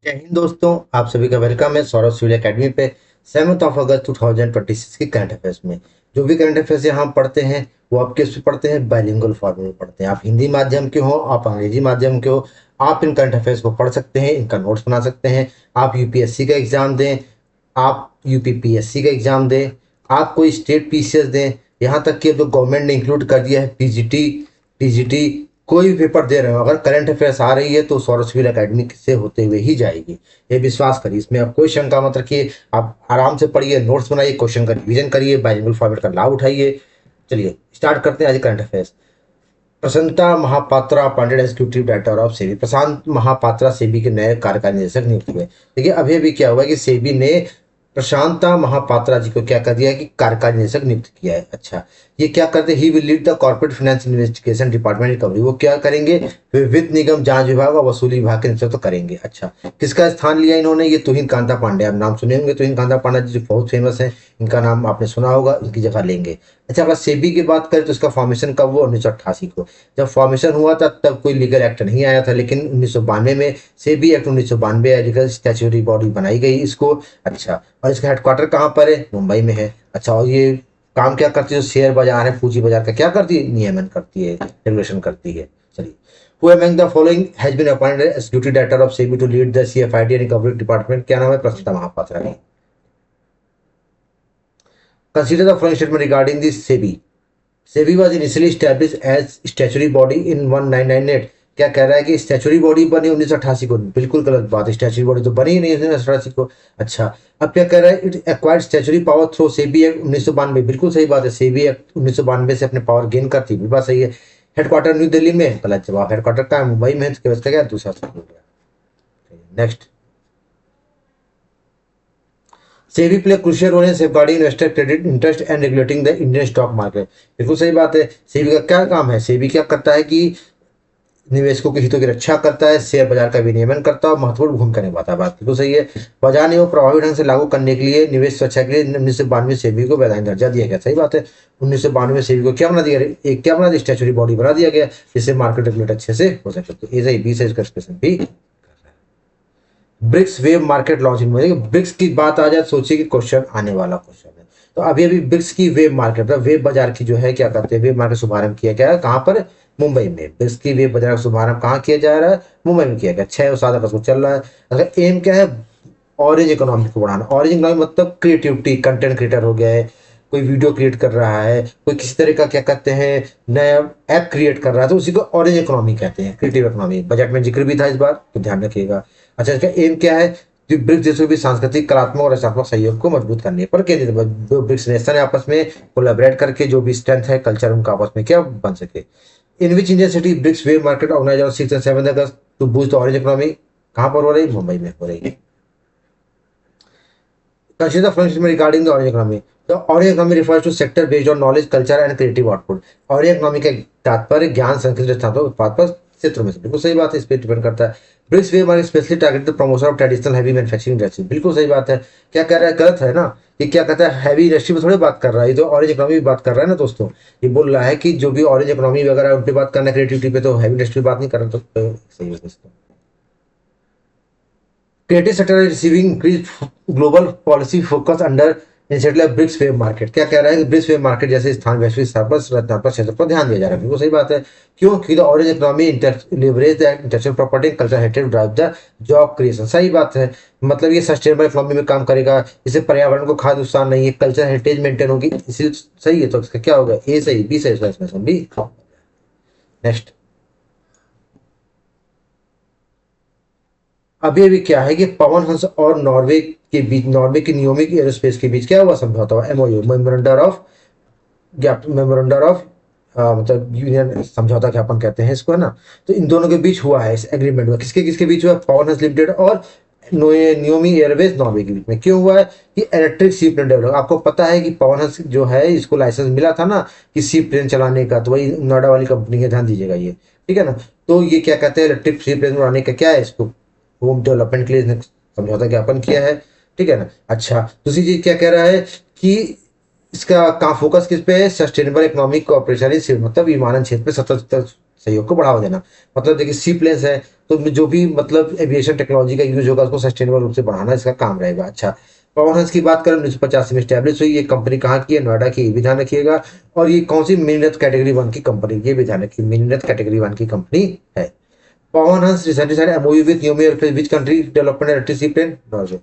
जय हिंद दोस्तों, आप सभी का वेलकम है सौरभ सिविल एकेडमी पे। 7 अगस्त 2026 की करंट अफेयर्स में जो भी करंट अफेयर्स यहाँ हम पढ़ते हैं वो आप किस पे पढ़ते हैं? बाइलिंगुअल फॉर्मेट में पढ़ते हैं। आप हिंदी माध्यम के हो, आप अंग्रेजी माध्यम के हो, आप इन करंट अफेयर्स को पढ़ सकते हैं, इनका नोट्स बना सकते हैं। आप यूपीएससी का एग्जाम दें, आप यूपीपीएससी का एग्जाम दें, आप कोई स्टेट पीसीएस दें, यहाँ तक कि अब तो गवर्नमेंट ने इंक्लूड कर दिया है पीजीटी, टीजीटी, कोई भी पेपर दे रहे हो अगर करंट अफेयर्स आ रही है तो सौरभ सिविल एकेडमी से होते हुए ही जाएगी। ये विश्वास करिए, इसमें आप कोई शंका मत रखिए। आप आराम से पढ़िए, नोट्स बनाइए, क्वेश्चन का रिवीजन करिए, बाइलिंगुअल फॉर्मेट का लाभ उठाइए। चलिए स्टार्ट करते हैं आज current affairs. Prasannata Mahapatra appointed executive director of SEBI. Prashant Mahapatra SEBI के नए कार्यकारी निदेशक नियुक्त हुए। देखिए अभी अभी क्या हुआ कि सेबी ने प्रशांता महापात्रा जी को क्या कर दिया है कि कार्यकारी निदेशक नियुक्त किया है। अच्छा, ये क्या करते हैं? He will lead the corporate finance investigation department recovery. वो क्या करेंगे? वे वित्त निगम जांच विभाग और वसूली विभाग के नेतृत्व करेंगे। अच्छा, किसका स्थान लिया इन्होंने? ये तुहिन कांता पांडे, आप नाम सुने होंगे, तुहिन कांता पांडे जी जो बहुत फेमस है, इनका नाम आपने सुना होगा, इनकी जगह लेंगे। अच्छा, अगर सेबी की बात करें तो इसका फॉर्मेशन कब हुआ? 1988 को। जब फॉर्मेशन हुआ था तब कोई लीगल एक्ट नहीं आया था, लेकिन 1992 में SEBI act 1992 legal statutory body बनाई गई इसको। अच्छा, और इसका हेडक्वार्टर कहाँ पर है? मुंबई में है। अच्छा, और ये काम क्या करती है? जो शेयर बाजार है, पूंजी बाजार का क्या करती है? नियमन करती है, रेगुलेशन करती है। चलिए, who among the following has been appointed as executive director of SEBI to lead the CFID and recovery department? क्या नाम है? प्रसन्नता महापात्रा की। Consider the following statement regarding the SEBI. SEBI was initially establish as statutory body in 1998। क्या कह रहा है कि statutory body बनी 1988 को? बिल्कुल गलत बात है, स्टैचुरी बॉडी तो बनी ही नहीं 1988 को। अच्छा, अब क्या कह रहा है? It acquired statutory power through SEBI act 1992। बिल्कुल सही बात है, सेबी एक्ट 1992 से अपने पावर गेन करती है, बात सही है। हेडक्वार्टर न्यू दिल्ली में? गलत जवाब, हेडक्वार्टर का मुंबई में है, तो इसका क्या दूसरा सही हो गया। Next, SEBI play crucial role in safeguarding investor credit interest and regulating the Indian stock market. बिल्कुल सही बात है। सेबी का क्या काम है? सेबी क्या करता है कि निवेशकों के हितों की रक्षा करता है, शेयर बाजार का विनियमन करता है और महत्वपूर्ण भूमिका निभाता है। बात बिल्कुल सही है। बाजार नियमों को प्रभावी ढंग से लागू करने के लिए निवेश सुरक्षा के लिए 1992 सेबी को वैधानिक दर्जा दिया गया। सही बात है। 1992 सेबी को क्या बना दिया? एक क्या बना दिया? स्टैचुरी बॉडी बना दिया गया, जिससे मार्केट रेगुलेट अच्छे से हो सके। तो ए सही, बी से इसका एक्सप्रेशन भी। ब्रिक्स वेब मार्केट लॉन्चिंग में ब्रिक्स की बात आ जाए, सोचिए कि क्वेश्चन आने वाला क्वेश्चन है। तो अभी अभी ब्रिक्स की वेब मार्केट, मतलब वेब बाजार की जो है क्या करते हैं, वेब मार्केट शुभारंभ किया गया है। कहाँ पर? मुंबई में। ब्रिक्स की वेब बाजार का शुभारंभ कहाँ किया जा रहा है? मुंबई में किया गया। 6 और 7 अगस्त को चल रहा है। अगर एम क्या है? ऑरेंज इकोनॉमी को बढ़ाना। ऑरेंज इकोनॉमी मतलब क्रिएटिविटी, कंटेंट क्रिएटर हो गया है, कोई वीडियो क्रिएट कर रहा है, कोई किसी तरह का क्या कहते हैं नया ऐप क्रिएट कर रहा है, तो उसी को ऑरेंज इकोनॉमी कहते हैं, क्रिएटिव इकोनॉमी। बजट में जिक्र भी था इस बार, तो ध्यान रखिएगा। अच्छा, इसका एम क्या है? जो ब्रिक्स देशों के बीच सांस्कृतिक, कलात्मक और रचनात्मक सहयोग को मजबूत करने पर केंद्रित। जो ब्रिक्स नेशन है आपस में कोलैबोरेट करके जो भी स्ट्रेंथ है कल्चर उनका आपस में क्या बन सके। In which Indian city BRICS web market organise on 6 और 7 अगस्त to boost the orange economy? कहाँ पर हो रही? मुंबई में हो रही है। Consider for instance regarding the orange economy. The orange economy refers to sector based on knowledge, culture and creative output. orange economy का तात्पर्य ज्ञान, संस्कृति, रचनात्मक उत्पाद पर क्षेत्रों में से। बिल्कुल सही बात है, इस पर डिपेंड करता है। BRICS way market specially target the promotion of traditional heavy manufacturing industry. बिल्कुल सही बात है। क्या कह रहा है? गलत है ना। ये क्या कहता है? हैवी इंडस्ट्री में थोड़ी बात कर रहा है, ये तो ऑरेंज इकोनॉमी की बात कर रहा है ना दोस्तों। ये बोल रहा है कि जो भी ऑरेंज इकोनॉमी वगैरह उन पे बात करना है, क्रिएटिविटी पे, तो हैवी इंडस्ट्री बात नहीं कर रहा, तो सही है इसका। Creative sector is receiving increase global policy focus under इंसेटल ब्रिक्स वेब मार्केट। क्या कह रहा है कि ब्रिक्स वेब मार्केट जैसे स्थान वैश्विक स्तर पर रचनात्मक क्षेत्र पर ध्यान दिया जा रहा है। बिल्कुल सही बात है। क्यों? क्योंकि the orange economy leverage the intellectual property culture heritage drive the job creation. सही बात है। मतलब ये सस्टेनेबल इकोनॉमी में काम करेगा, इससे पर्यावरण को खाद्य नुकसान नहीं है, कल्चर हेरिटेज मेंटेन होगी, इसलिए सही है। तो इसका क्या होगा? ए सही, बी सही, इसमें बी। नेक्स्ट, अभी अभी क्या है कि पवन हंस और नॉर्वे के बीच, नॉर्वे की नियोमिक एरोस्पेस के बीच क्या हुआ? समझौता हुआ, एमओयू, मेमोरेंडर ऑफ मेमोरेंडर ऑफ मतलब यूनियन समझौता ज्ञापन कहते हैं इसको, है ना। तो इन दोनों के बीच हुआ है, इस एग्रीमेंट हुआ। किसके किसके बीच हुआ? पवन हंस लिमिटेड और नियोमी एयरवेज नॉर्वे के बीच में। क्यों हुआ है? कि इलेक्ट्रिक सी प्लेन डेवलप, आपको पता है कि पवन हंस जो है इसको लाइसेंस मिला था ना कि सी प्लेन चलाने का, तो वही नोएडा वाली कंपनी है, ध्यान दीजिएगा ये, ठीक है ना। तो ये क्या कहते हैं, इलेक्ट्रिक सी प्लेन उड़ाने का क्या है, इसको होम डेवलपमेंट के लिए इसने समझौता ज्ञापन किया है, ठीक है ना। अच्छा, दूसरी चीज क्या कह रहा है कि इसका कहाँ फोकस किस पे है? सस्टेनेबल इकोनॉमिक कोऑपरेशन, मतलब विमानन क्षेत्र में सतत सहयोग को बढ़ावा देना। मतलब देखिए सी प्लेन्स है, तो जो भी मतलब एविएशन टेक्नोलॉजी का यूज होगा उसको सस्टेनेबल रूप से बढ़ाना इसका काम रहेगा। अच्छा, पवन हंस की बात करें 1985 में स्टैब्लिश हुई। ये कंपनी कहाँ की है? नोएडा की, ये भी ध्यान रखिएगा। और ये कौन सी मिनीरथ कैटेगरी 1 की कंपनी, ये भी ध्यान रखिए, मिनीरथ कैटेगरी 1 की कंपनी है। Pawan Hans recently signed MoU with न्यूमी एयरफेस which country development electric plane? Norway.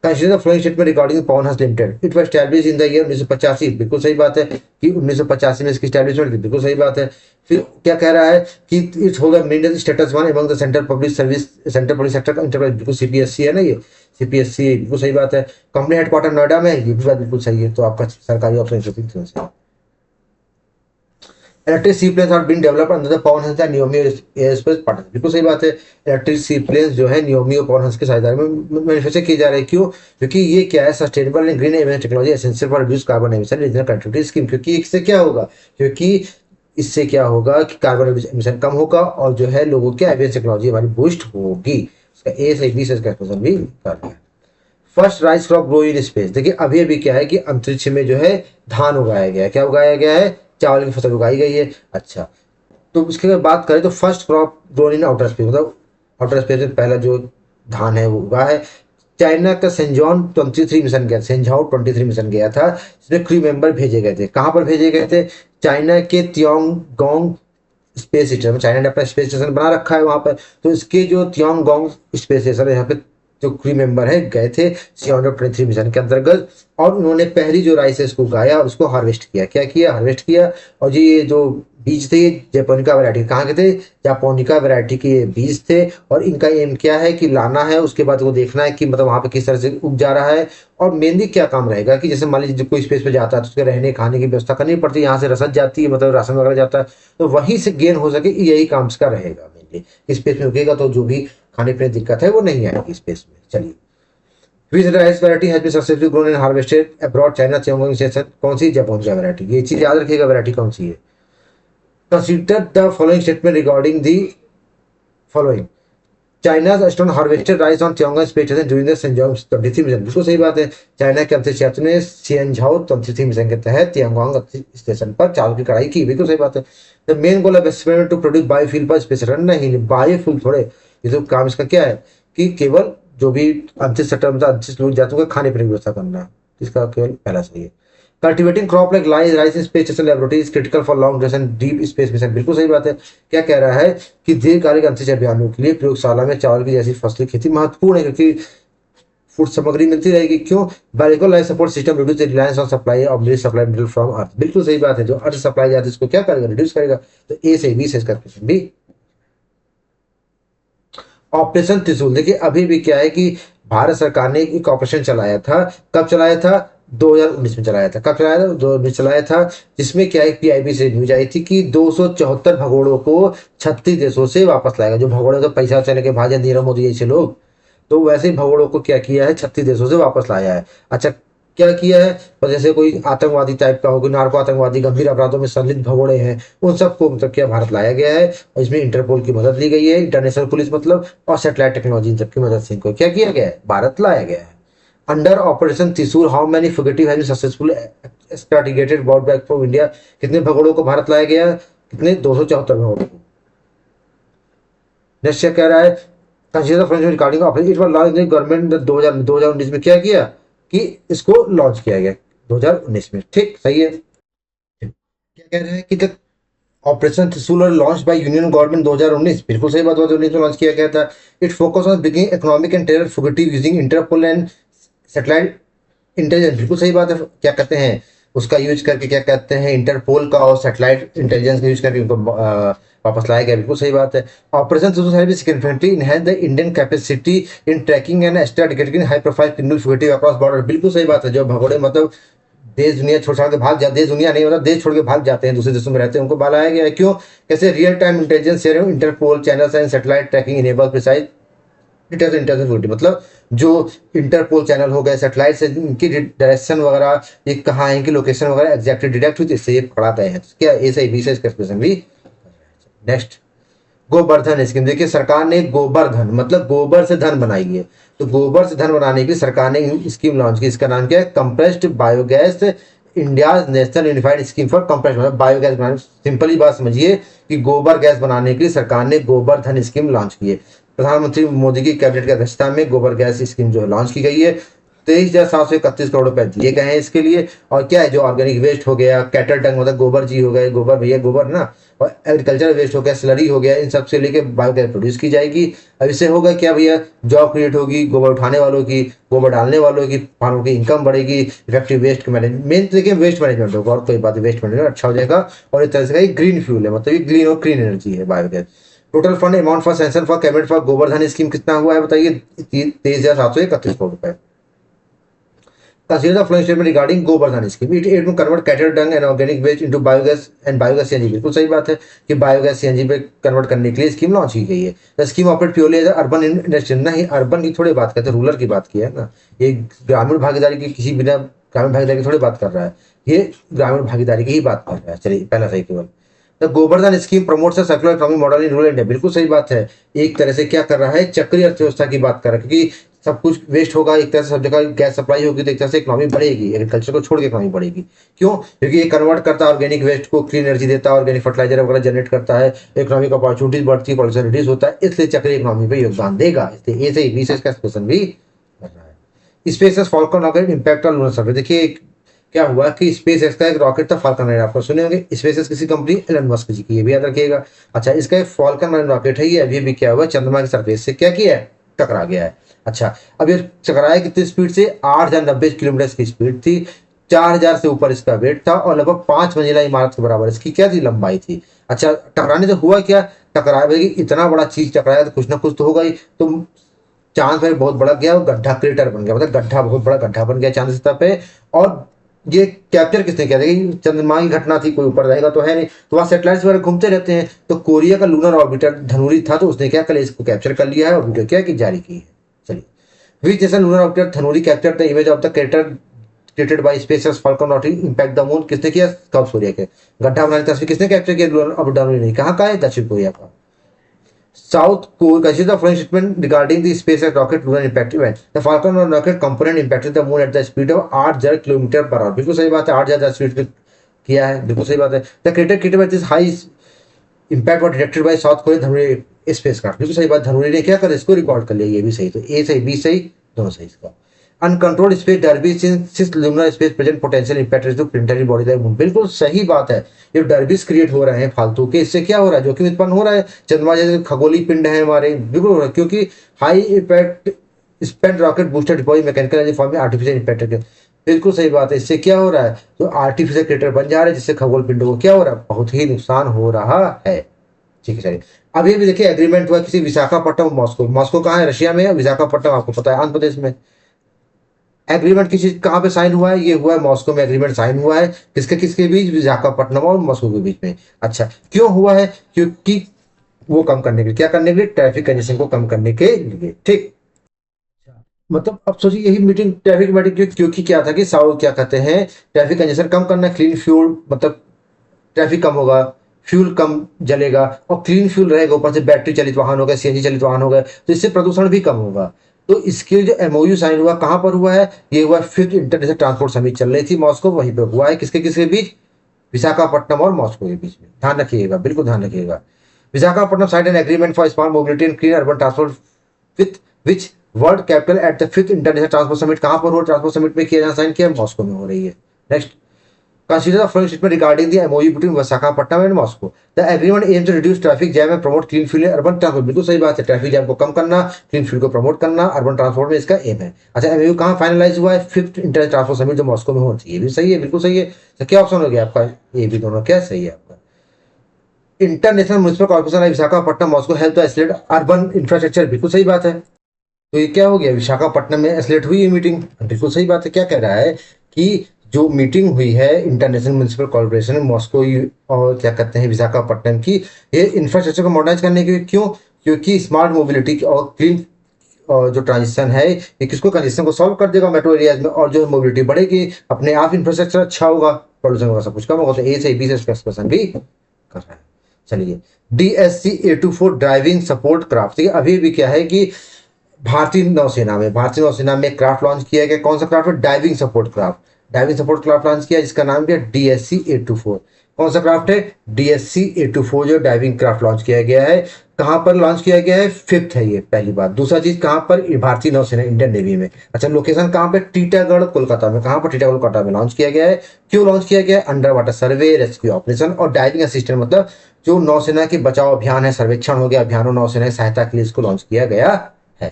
Consider the following statement regarding Pawan Hans limited. It was establish in the year 1985। बिल्कुल सही बात है कि 1985 में इसकी एस्टैब्लिशमेंट थी, बिल्कुल सही बात है। फिर क्या कह रहा है कि इट होगा minimum status one among the central public service, central public sector enterprise, बिल्कुल सीपीएससी है ना, ये सीपीएससी, बिल्कुल सही बात है। कंपनी हेडक्वार्टर नोएडा में है, ये भी बात बिल्कुल सही है। तो आपका सरकारी option electric sea planes are being developed under the Pawan Hans and Naomi aerospace partner, बिल्कुल सही बात है। इलेक्ट्रिक सी प्लेन्स जो है नियोमी और पवन हंस के साझेदारी में मैन्युफैक्चर किए जा रहे हैं। क्यों? क्योंकि ये क्या है, sustainable and green aviation technology essential for reduce carbon emission regional connectivity scheme. क्योंकि इससे क्या होगा, क्योंकि इससे क्या होगा कि कार्बन एमिशन कम होगा और जो है लोगों की एविएशन टेक्नोलॉजी हमारी बूस्ट होगी। इसका ए से बी से इसका क्वेश्चन भी कर दिया। First rice crop grow in space. देखिए अभी अभी क्या है कि अंतरिक्ष में जो है धान उगाया गया है। क्या उगाया गया है? चावल की फसल उगाई गई है। अच्छा, तो उसके बाद बात करें तो first crop grown in outer space, मतलब आउटर स्पेस में पहला जो धान है वो उगा है। चाइना का सेंजॉन 23 मिशन गया, सेंझाओ 23 मिशन गया था, इसमें क्रू मेंबर भेजे गए थे। कहाँ पर भेजे गए थे? चाइना के त्योंगगोंग स्पेस स्टेशन। चाइना ने अपना स्पेस स्टेशन बना रखा है वहां पर, तो इसके जो त्योंगगोंग स्पेस स्टेशन है यहाँ पे जो क्रू मेंबर है गए थे सियोंडो 23 मिशन के अंतर्गत, और उन्होंने पहली जो राइस है उसको उगाया और उसको हार्वेस्ट किया। क्या किया? हार्वेस्ट किया। और जी ये जो बीज थे जापोनिका वैरायटी, कहाँ के थे? जापोनिका वैरायटी के ये बीज थे। और इनका एम क्या है कि लाना है, उसके बाद वो देखना है कि मतलब वहाँ पे किस तरह से उग जा रहा है। और मेनली क्या काम रहेगा कि जैसे मान लीजिए कोई स्पेस पे जाता है तो उसके रहने खाने की व्यवस्था करनी पड़ती है, यहाँ से रसद जाती है, मतलब राशन वगैरह जाता है, तो वहीं से गेन हो सके, यही काम इसका रहेगा मेनली। स्पेस में उगेगा तो जो भी खाने पीने की दिक्कत है वो नहीं आएगी स्पेस में। चलिए, which rice variety has been successfully grown and harvested abroad China Cheongqing station? कौन सी? जापान का वैरायटी। ये चीज याद रखिएगा वैरायटी कौन सी है। Consider the following statement regarding the following. चाइना's stone harvested rice on Tiangong space station during the Shenzhou 23 mission, बिल्कुल सही बात है। चाइना के अंतरिक्ष यात्री ने शियनझाओ 23 मिशन के तहत तियांगोंग स्टेशन पर चावल की कढ़ाई की, बिल्कुल सही बात है। The main goal of experiment to produce biofuel for space run, नहीं बायोफ्यूल थोड़े, ये तो काम इसका क्या है कि केवल जो भी अंतरिक्ष सटल मतलब अंतरिक्ष लोग जाते हैं खाने पीने की व्यवस्था करना, इसका केवल पहला सही है। Cultivating crop like rice in space station laboratory is critical for long duration deep space mission, बिल्कुल सही बात है। क्या कह रहा है कि दीर्घकालिक अंतरिक्ष अभियानों के लिए प्रयोगशाला में चावल की जैसी फसली खेती महत्वपूर्ण है, क्योंकि फूड सामग्री मिलती रहेगी। क्यों? Biological life support system reduce the reliance on supply of milk supply mineral from earth, बिल्कुल सही बात है। जो अर्थ सप्लाई जाती है इसको क्या करेगा? रिड्यूस करेगा। तो ए से बी से इसका क्वेश्चन भी। ऑपरेशन त्रिशूल, देखिए अभी भी क्या है कि भारत सरकार ने एक ऑपरेशन चलाया था। कब चलाया था? 2019 में चलाया था। कब चलाया था? 2019 चलाया था, जिसमें क्या है पीआईबी से न्यूज आई थी कि 274 भगोड़ों को 36 देशों से वापस लाएगा। जो भगोड़ों का पैसा चले के भागे नीरव मोदी जैसे लोग, तो वैसे ही भगोड़ों को क्या किया है? 36 देशों से वापस लाया है। अच्छा, क्या किया है? तो जैसे कोई आतंकवादी टाइप का हो, कोई नार्को आतंकवादी गंभीर अपराधों में संलिप्त भगोड़े हैं, उन सबको मतलब क्या भारत लाया गया है। और इसमें इंटरपोल की मदद ली गई है, इंटरनेशनल पुलिस मतलब, और सैटेलाइट टेक्नोलॉजी सबकी मदद से इनको क्या किया गया है? भारत लाया गया है। Under operation Trishul how many fugitive have successful extradited brought back from India? कितने भगोड़ों को भारत लाया गया? कितने? 274 भगोड़ों को। नेक्स्ट क्या कह रहा है? Consider French regarding operation it was launch in government 2019 में क्या किया कि इसको लॉन्च किया गया 2019 में, ठीक सही है। क्या कह रहे हैं कि द ऑपरेशन त्रिशूल लॉन्च बाय यूनियन गवर्नमेंट 2019, बिल्कुल सही बात, 2019 में लॉन्च किया गया था। It focus on bringing economic and terror fugitive using Interpol and satellite intelligence, बिल्कुल सही बात है। क्या कहते हैं उसका यूज करके, क्या कहते हैं इंटरपोल का और सैटेलाइट इंटेलिजेंस का यूज करके उनको वापस लाया गया, बिल्कुल सही बात है। Operation significantly enhance the Indian capacity in tracking and extraditing high profile criminal fugitive across border, बिल्कुल सही बात है। जो भगोड़े मतलब देश दुनिया छोड़ के भाग जाते, देश दुनिया नहीं मतलब देश छोड़ के भाग जाते हैं, दूसरे देशों में रहते हैं, उनको बुलाया गया है। क्यों? कैसे? Real time intelligence sharing Interpol channels and satellite tracking enable precise intelligence, मतलब जो इंटरपोल चैनल हो गए, सैटेलाइट से इनकी डायरेक्शन वगैरह, ये कहाँ है, इनकी लोकेशन वगैरह एग्जैक्टली डिटेक्ट हुई, इससे ये पकड़ा गए हैं। क्या ए से बी से इसका क्वेश्चन भी। नेक्स्ट, गोवर्धन स्कीम, देखिए सरकार ने गोवर्धन मतलब गोबर से धन बनाई है, तो गोबर से धन बनाने के लिए सरकार ने स्कीम लॉन्च की। इसका नाम क्या है? Compressed biogas India national unified scheme for compressed, मतलब बायोगैस बनाने। सिंपली बात समझिए कि गोबर गैस बनाने के लिए सरकार ने गोबर धन स्कीम लॉन्च की है। प्रधानमंत्री मोदी की कैबिनेट की अध्यक्षता में गोबर गैस स्कीम जो है लॉन्च की गई है। 23,731 करोड़ रुपए दिए गए हैं इसके लिए। और क्या है, जो ऑर्गेनिक वेस्ट हो गया, कैटल डंग मतलब गोबर जी हो गए, गोबर भैया गोबर ना, और एग्रीकल्चर वेस्ट हो गया, स्लरी हो गया, इन सब से लेके बायोगैस प्रोड्यूस की जाएगी। अब इससे होगा क्या भैया, जॉब क्रिएट होगी, गोबर उठाने वालों की, गोबर डालने वालों की, फार्मों की इनकम बढ़ेगी, इफेक्टिव वेस्ट मैनेजमेंट, मेन तो देखिए वेस्ट मैनेजमेंट होगा, और कोई बात है, वेस्ट मैनेजमेंट अच्छा हो जाएगा। और एक तरह से ग्रीन फ्यूल है, मतलब ये ग्रीन और क्लीन एनर्जी है biogas. Total fund amount for sanction for cabinet for Govardhan scheme कितना हुआ है बताइए, 23,731 करोड़ रुपए। Consider the following statement regarding Govardhan scheme. It aim to convert cattle dung and organic waste into biogas and biogas CNG। बिल्कुल सही बात है कि बायोगैस सीएनजी पे कन्वर्ट करने के लिए स्कीम लॉन्च की गई है। The scheme operate purely as urban industry, ना ही अर्बन की थोड़ी बात करते हैं, रूरल की बात की है ना। ये ग्रामीण भागीदारी की किसी बिना ग्रामीण भागीदारी की थोड़ी बात कर रहा है, ये ग्रामीण भागीदारी की ही बात कर रहा है। चलिए पहला सही केवल। The Govardhan scheme promotes circular economy model in rural India, बिल्कुल सही बात है। एक तरह से क्या कर रहा है, चक्रीय अर्थव्यवस्था की बात कर रहा है, क्योंकि सब कुछ वेस्ट होगा, एक तरह से सब जगह गैस सप्लाई होगी, तो एक तरह से इकोनॉमी बढ़ेगी, एग्रीकल्चर को छोड़ के इकोनॉमी बढ़ेगी। क्यों? क्योंकि ये कन्वर्ट करता है ऑर्गेनिक वेस्ट को, क्लीन एनर्जी देता है, ऑर्गेनिक फर्टिलाइजर वगैरह जनरेट करता है, इकोनॉमिक अपॉर्चुनिटीज बढ़ती है, पॉल्यूशन रिड्यूस होता है, इसलिए चक्रीय इकोनॉमी पे योगदान देगा। इसलिए ए से बी से इसका क्वेश्चन भी कर रहा है। Space Falcon rocket impact on lunar survey, देखिए क्या हुआ कि स्पेस एक्स का एक रॉकेट था फाल्कन 9, आपको सुने होंगे, स्पेस एक्स किसी कंपनी एलन मस्क जी की, ये भी याद रखिएगा। अच्छा, इसका एक फाल्कन 9 रॉकेट है, ये अभी भी क्या हुआ, चंद्रमा की सरफेस से क्या किया है, टकरा गया है। अच्छा, अब ये टकराया कितनी स्पीड से, 8,090 किलोमीटर की स्पीड थी, 4,000 से ऊपर इसका वेट था, और लगभग 5 मंजिला इमारत के बराबर इसकी क्या थी, लंबाई थी। अच्छा, टकराने से हुआ क्या, टकराया भाई, इतना बड़ा चीज टकराया तो कुछ ना कुछ तो होगा ही। तो चांद पे बहुत बड़ा गया, गड्ढा क्रेटर बन गया, मतलब गड्ढा, बहुत बड़ा गड्ढा बन गया चांद सतह पे। और ये कैप्चर किसने किया, देखिए चंद्रमा की घटना थी, कोई ऊपर रहेगा तो है नहीं, तो वहाँ सैटेलाइट्स वगैरह घूमते रहते हैं, तो कोरिया का लूनर ऑर्बिटर धनुरी था, तो उसने क्या कर लिया, इसको कैप्चर कर लिया है और वीडियो क्या की जारी की है। चलिए, which जैसा lunar orbiter Danuri capture the image of the crater created by SpaceX Falcon not impact the moon, किसने किया, साउथ कोरिया के। गड्ढा बनाने की तस्वीर किसने कैप्चर किया, लूनर ऑर्बिटर धनुरी ने, कहाँ का है, दक्षिण कोरिया का। South Korea considers the following statement regarding the SpaceX rocket lunar impact event. The Falcon 9 rocket component impacted the moon at the speed of 8,000 kilometre per hour, बिल्कुल सही बात है, 8,000 स्पीड पे किया है, बिल्कुल सही बात है। The crater created by this high impact was detected by South Korea Danuri spacecraft, बिल्कुल सही बात, धनुरी ने क्या कर इसको रिकॉर्ड कर लिया, ये भी सही। तो ए सही, बी सही, दोनों सही इसका। Uncontrolled space debris since lunar space present potential impact to planetary body like moon, बिल्कुल सही बात है। ये डर्बिस क्रिएट हो रहे हैं फालतू के, इससे क्या हो रहा है, जोखिम उत्पन्न हो रहा है। चंद्रमा जैसे खगोलीय पिंड है हमारे, बिल्कुल हो रहा है, क्योंकि high impact spend rocket booster deploy mechanical energy form में आर्टिफिशियल इम्पैक्ट, बिल्कुल सही बात है। इससे क्या हो रहा है, तो आर्टिफिशियल क्रेटर बन जा रहे हैं, जिससे खगोल पिंडों को क्या हो रहा है, बहुत ही नुकसान हो रहा है। ठीक है, चलिए अभी भी देखिए एग्रीमेंट हुआ किसी विशाखापट्टनम, मॉस्को, मॉस्को कहाँ है, रशिया में है, विशाखापट्टनम आपको पता है आंध्र प्रदेश में। एग्रीमेंट किसी कहाँ पे साइन हुआ है, ये हुआ है मॉस्को में, एग्रीमेंट साइन हुआ है, किसके किसके बीच, विशाखापट्टनम और मॉस्को के बीच में। अच्छा, क्यों हुआ है, क्योंकि वो कम करने के लिए, क्या करने के लिए, ट्रैफिक कंजेशन को कम करने के लिए। ठीक, मतलब अब सोचिए यही मीटिंग ट्रैफिक मीटिंग, क्योंकि क्या था कि साउथ क्या कहते हैं, ट्रैफिक कंजेशन कम करना, क्लीन फ्यूल, मतलब ट्रैफिक कम होगा, फ्यूल कम जलेगा, और क्लीन फ्यूल रहेगा, ऊपर से बैटरी चलित वाहन हो गए, सीएनजी चलित वाहन हो गए, तो इससे प्रदूषण भी कम होगा। तो इसके जो एमओयू साइन हुआ कहाँ पर हुआ है, ये हुआ 5th इंटरनेशनल ट्रांसपोर्ट समिट चल रही थी मॉस्को, वहीं पे हुआ है, किसके किसके बीच, विशाखापट्टनम और मॉस्को के बीच में। ध्यान रखिएगा, बिल्कुल ध्यान रखिएगा। Visakhapatnam side an agreement for small mobility and clean urban transport with which world capital at the 5th international transport summit, कहाँ पर हो, ट्रांसपोर्ट समिट में किया, साइन किया, मॉस्को में हो रही है। Next, consider the following statement regarding the MOU between Visakhapatnam and Moscow. The agreement aims to reduce traffic jam and promote clean fuel and urban transport, बिल्कुल सही बात है, ट्रैफिक जैम को कम करना, क्लीन फ्यूल को प्रमोट करना, urban transport में इसका एम है। अच्छा, एमओयू कहाँ फाइनलाइज हुआ है, 5th इंटरनेशनल ट्रांसपोर्ट समिट जो मॉस्को में होती है, ये भी सही है, बिल्कुल सही है। तो क्या ऑप्शन हो गया आपका, ये भी दोनों क्या सही है आपका। International municipal corporation Visakhapatnam Moscow help to escalate urban infrastructure, बिल्कुल सही बात है। तो ये क्या हो गया, विशाखापट्टनम में एस्केलेट हुई है मीटिंग, बिल्कुल सही बात है। क्या कह रहा है कि जो मीटिंग हुई है इंटरनेशनल म्युनिसिपल कॉर्पोरेशन मॉस्को और क्या कहते हैं विशाखापट्टनम की, ये इंफ्रास्ट्रक्चर को मॉडर्नाइज करने के लिए, क्यों, क्योंकि स्मार्ट मोबिलिटी और क्लीन जो ट्रांजिशन है, ये किसको, कंजेशन को सॉल्व कर देगा मेट्रो एरियाज में, और जो मोबिलिटी बढ़ेगी, अपने आप इंफ्रास्ट्रक्चर अच्छा होगा, पॉल्यूशन का सब कुछ कम होगा। तो ए से बी से क्वेश्चन भी कर रहा है। चलिए, DSC 824 ड्राइविंग सपोर्ट क्राफ्ट, ठीक है, अभी भी क्या है कि भारतीय नौसेना में क्राफ्ट लॉन्च किया गया, कौन सा क्राफ्ट है, diving support craft, diving support craft launch किया, जिसका नाम दिया DSC 824। कौन सा क्राफ्ट है? DSC-824 जो डाइविंग क्राफ्ट लॉन्च किया गया है। कहां पर लॉन्च किया गया है? फिफ्थ है ये, पहली बात। दूसरा चीज कहां पर? भारतीय नौसेना, इंडियन नेवी में। अच्छा, लोकेशन कहां पे? टीटागढ़, कोलकाता में। कहां पर? टीटागढ़, कोलकाता में लॉन्च किया गया है। क्यों लॉन्च किया गया है? अंडर वाटर सर्वे, रेस्क्यू ऑपरेशन और डाइविंग असिस्टेंट, मतलब जो नौसेना के बचाव अभियान है, सर्वेक्षण हो गया, अभियानों नौसेना की सहायता के लिए इसको लॉन्च किया गया है।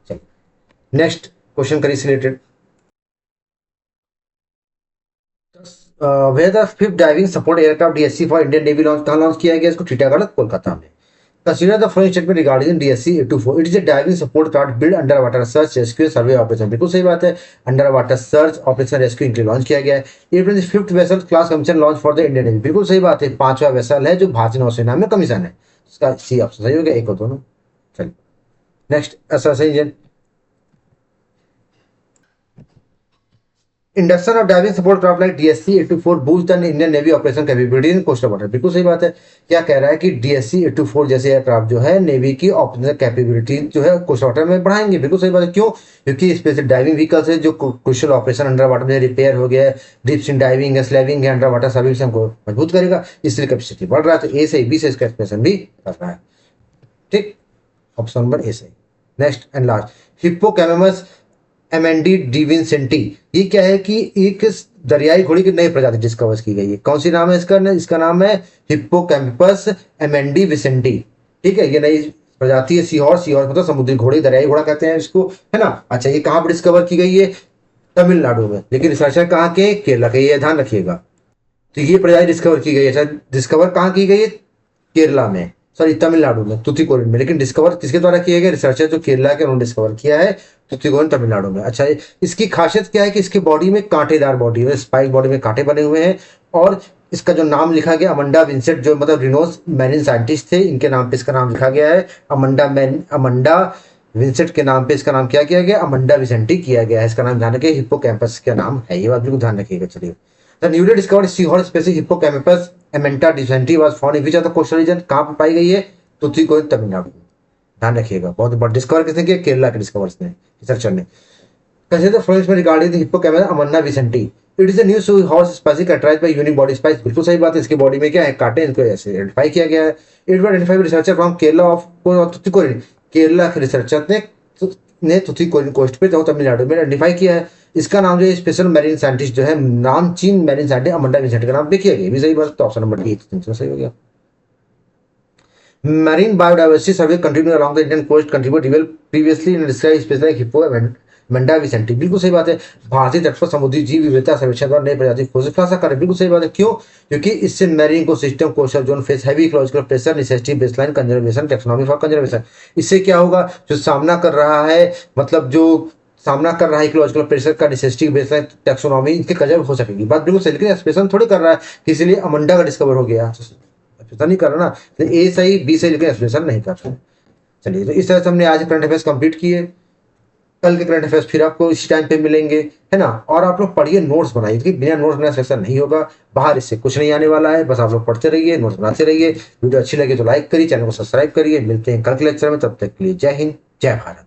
चलिए नेक्स्ट क्वेश्चन करिए related. Where the fifth diving support aircraft DSC for Indian Navy launch, कहाँ लॉन्च किया गया इसको? टीटागढ़, कोलकाता में। Consider the following statement regarding DSC-824, it is a diving support craft build under water search rescue survey operation. बिल्कुल सही बात है, under water search operation rescue इनके लॉन्च किया गया है। It is fifth vessel class commission launch for the Indian navy. बिल्कुल सही बात है, पांचवा वेसल है जो भारतीय नौसेना में कमीशन है। इसका सी ऑप्शन सही हो गया, एक और दोनों। चलिए नेक्स्ट, ऐसा सही है। Induction of diving support craft like DSC-824 boost the Indian navy operation capability in coastal water. बिल्कुल सही बात है। क्या कह रहा है कि DSC-824 जैसे एयरक्राफ्ट जो है नेवी की ऑपरेशन कैपेबिलिटी जो है कोस्टल वाटर में बढ़ाएंगे। बिल्कुल सही बात है। क्यों? क्योंकि स्पेशल डाइविंग व्हीकल्स है जो क्रूशियल ऑपरेशन अंडर वाटर में रिपेयर हो गया है, डीप सी डाइविंग है, स्लैविंग है, अंडर वाटर सर्विस हमको मजबूत करेगा, इसलिए कैपेसिटी बढ़ रहा है। तो ए से बी से इसका एक्सप्रेशन भी कर रहा है। ठीक, ऑप्शन नंबर ए सही। नेक्स्ट एंड लास्ट, हिप्पोकैम्पस एमेंडी डिविंसेंटी, ये क्या है कि एक दरियाई घोड़ी की नई प्रजाति डिस्कवर की गई है। कौन सी नाम है इसका? इसका नाम है हिप्पोकैम्पस एमेंडी विसेंटी। ठीक है, ये नई प्रजाति है। सी हॉर्स, सी हॉर्स मतलब समुद्री घोड़ी, दरियाई घोड़ा कहते हैं इसको, है ना। अच्छा, ये कहाँ पर डिस्कवर की गई है? तमिलनाडु में। लेकिन रिसर्चर कहाँ के? केरला के, ये ध्यान रखिएगा। तो ये प्रजाति डिस्कवर की गई है। अच्छा, डिस्कवर कहाँ की गई है? केरला में, सॉरी तमिलनाडु में, तुतिकोरिन में। लेकिन डिस्कवर किसके द्वारा किया गया? रिसर्चर जो केरला के, उन्होंने डिस्कवर किया है तुतिकोरिन, तमिलनाडु में। अच्छा, इसकी खासियत क्या है कि इसके बॉडी में कांटेदार बॉडी है, स्पाइक बॉडी में कांटे बने हुए हैं। और इसका जो नाम लिखा गया, अमंडा विंसेंट, जो मतलब रिनोस मैरीन साइंटिस्ट थे, इनके नाम पे इसका नाम लिखा गया है। अमंडा विंसेंट के नाम पे इसका नाम क्या किया गया? अमंडा विसेंटी किया गया है। इसका नाम ध्यान रखिए, हिप्पोकैम्पस का नाम है, ये बात बिल्कुल ध्यान रखिएगा। चलिए, the newly discovered seahorse species Hippocampus एमेंटा डिसेंटी was found in which of the coastal region, कहां पर पाई गई है? तुतिकोरिन, तमिलनाडु। ध्यान रखिएगा, बहुत बड़ा डिस्कवर किसने किया? केरला के डिस्कवर्स ने, रिसर्चर ने। Consider the following regarding the Hippocampus अमन्ना विसेंटी, it is a new sea horse species characterised by unique body spines. बिल्कुल सही बात है, इसकी बॉडी में क्या है? कांटे, इनको ऐसे आइडेंटिफाई किया गया है। It was identified researcher from Kerala of Tuticorin, Kerala के रिसर्चर ने तुतिकोरिन कोस्ट पे जो तमिलनाडु में आइडेंटिफाई किया है। इसका नाम जो है स्पेशल मैरीन साइंटिस्ट जो है, नाम चीन मैरीन साइंटिस्ट अमंडा विसेंट के नाम पे किया गया। भी सही बात, तो ऑप्शन नंबर डी सही हो गया। Marine biodiversity survey continuing along the Indian coast contribute reveal previously in described species like hippo मंडा विसेंटी। बिल्कुल सही बात है, भारतीय तट पर समुद्री जीव विविधता सर्वेक्षण द्वारा नई प्रजाति खोज खुलासा करें। बिल्कुल सही बात है। क्यों? क्योंकि इससे marine ecosystem coastal zone face heavy ecological pressure, necessity baseline conservation, taxonomy for conservation. इससे क्या होगा? जो सामना कर रहा है, मतलब जो सामना कर रहा है इकोलॉजिकल प्रेशर का, नेसेसिटी बेसलाइन, टेक्सोनॉमी, इनके कंजर्व हो सकेगी। बात बिल्कुल सही, लेकिन एक्सप्रेशन थोड़ी कर रहा है, इसलिए अमंडा का डिस्कवर हो गया। एक्सप्रेशन नहीं कर रहा ना, तो ए सही बी सही, लेकिन एक्सप्रेशन नहीं कर रहा है। चलिए, तो इस तरह से हमने आज करंट अफेयर्स कंप्लीट किए। कल के करंट अफेयर्स फिर आपको इसी टाइम पे मिलेंगे, है ना। और आप लोग पढ़िए, नोट्स बनाइए, क्योंकि बिना नोट्स बनाए सेशन नहीं होगा। बाहर इससे कुछ नहीं आने वाला है, बस आप लोग पढ़ते रहिए, नोट्स बनाते रहिए। वीडियो अच्छी लगे तो लाइक करिए, चैनल को सब्सक्राइब करिए। मिलते हैं कल के लेक्चर में, तब तक के लिए जय हिंद, जय भारत।